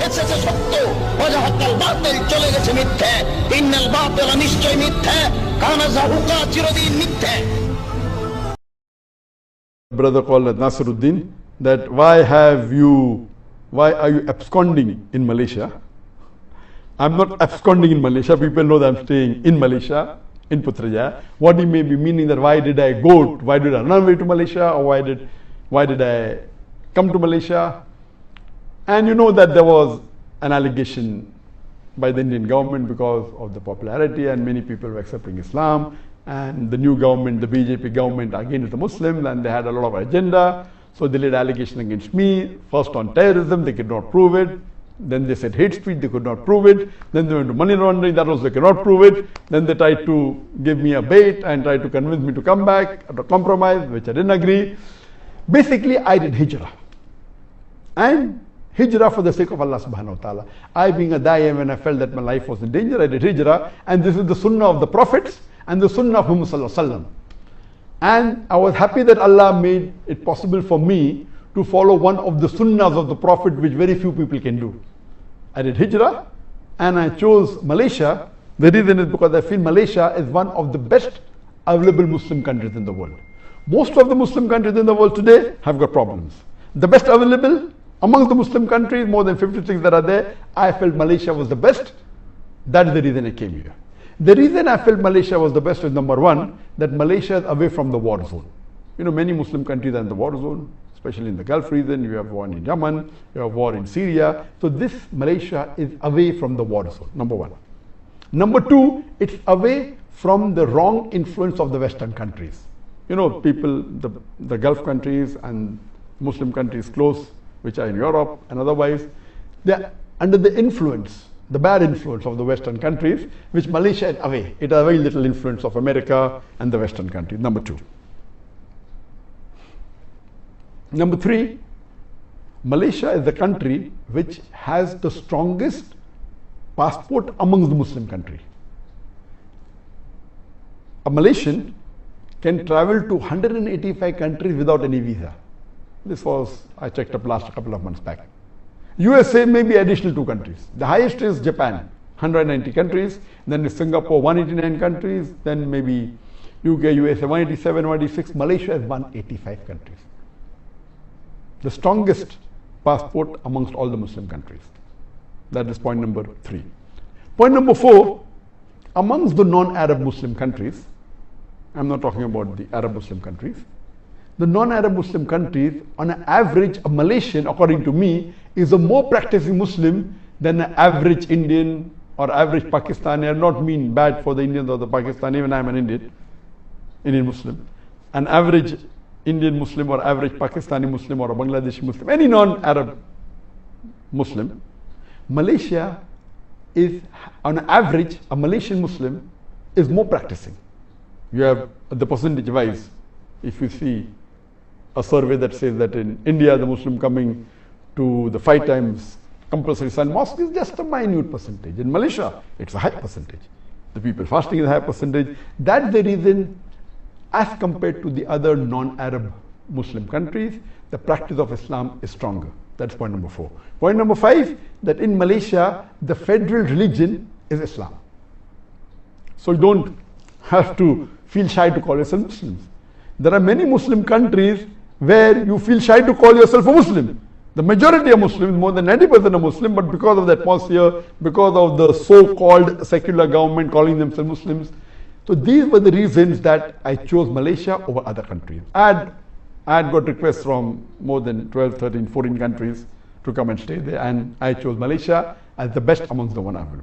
এসেছে সত্য, ওয়াজাহাকাল বাতিল চলে গেছে মিথ্যে। ইন্নাল বাতিল নিশ্চয় মিথ্যে, কানা যাহুকা চিরদিন মিথ্যে। Brother called Nasiruddin, that why are you absconding in Malaysia? I'm not absconding in Malaysia. People know that I'm staying in Malaysia, in Putrajaya. What he may be meaning that why did I run away to Malaysia, or why did I come to Malaysia? And you know that there was an allegation by the Indian government because of the popularity, and many people were accepting Islam, and the new government, the BJP government, again is the Muslims, and they had a lot of agenda. So they laid allegation against me, first on terrorism, they could not prove it. Then they said hate speech, they could not prove it. Then they went to money laundering, that also they cannot prove it. Then they tried to give me a bait and tried to convince me to come back at a compromise, which I didn't agree. Basically, I did hijrah. And hijrah for the sake of Allah subhanahu wa ta'ala. I being a da'i, when I felt that my life was in danger, I did hijrah. And this is the sunnah of the prophets and the sunnah of Muhammad sallallahu alaihi wasallam. And I was happy that Allah made it possible for me to follow one of the sunnahs of the Prophet, which very few people can do. I did hijrah and I chose Malaysia. The reason is because I feel Malaysia is one of the best available Muslim countries in the world. Most of the Muslim countries in the world today have got problems. The best available amongst the Muslim countries, more than 56 that are there, I felt Malaysia was the best. That's the reason I came here. The reason I felt Malaysia was the best is, number one, that Malaysia is away from the war zone. You know, many Muslim countries are in the war zone, especially in the Gulf region. You have war in Yemen, you have war in Syria. So this Malaysia is away from the war zone, number one. Number two, it's away from the wrong influence of the Western countries. You know, people, the Gulf countries and Muslim countries close, which are in Europe and otherwise, they're under the influence, the bad influence of the Western countries, which Malaysia is away. It has very little influence of America and the Western countries, number two. Number three, Malaysia is the country which has the strongest passport amongst the Muslim countries. A Malaysian can travel to 185 countries without any visa. This was, I checked up last couple of months back. USA may be additional 2 countries. The highest is Japan, 190 countries. Then is Singapore, 189 countries. Then maybe UK, USA, 187, 186. Malaysia is 185 countries. The strongest passport amongst all the Muslim countries. That is point number 3. Point number 4, amongst the non-Arab Muslim countries, I'm not talking about the Arab Muslim countries, the non-Arab Muslim countries, on an average, a Malaysian, according to me, is a more practicing Muslim than an average Indian or average Pakistani. I do not mean bad for the Indians or the Pakistani, even I am an Indian Muslim. An average Indian Muslim or average Pakistani Muslim or a Bangladeshi Muslim, any non-Arab Muslim, Malaysia is, on average, a Malaysian Muslim is more practicing. You have the percentage wise, if you see a survey that says that in India the Muslim coming to the 5 times compulsory sun mosque is just a minute percentage. In Malaysia, it's a high percentage. The people fasting is a high percentage. That's the reason, as compared to the other non-Arab Muslim countries, the practice of Islam is stronger. That's point number 4. Point number 5, that in Malaysia, the federal religion is Islam. So you don't have to feel shy to call yourself Muslims. There are many Muslim countries where you feel shy to call yourself a Muslim. The majority are Muslims, more than 90% are Muslim, but because of the atmosphere, because of the so-called secular government calling themselves Muslims. So these were the reasons that I chose Malaysia over other countries. I had got requests from more than 12, 13, 14 countries to come and stay there, and I chose Malaysia as the best amongst the one available.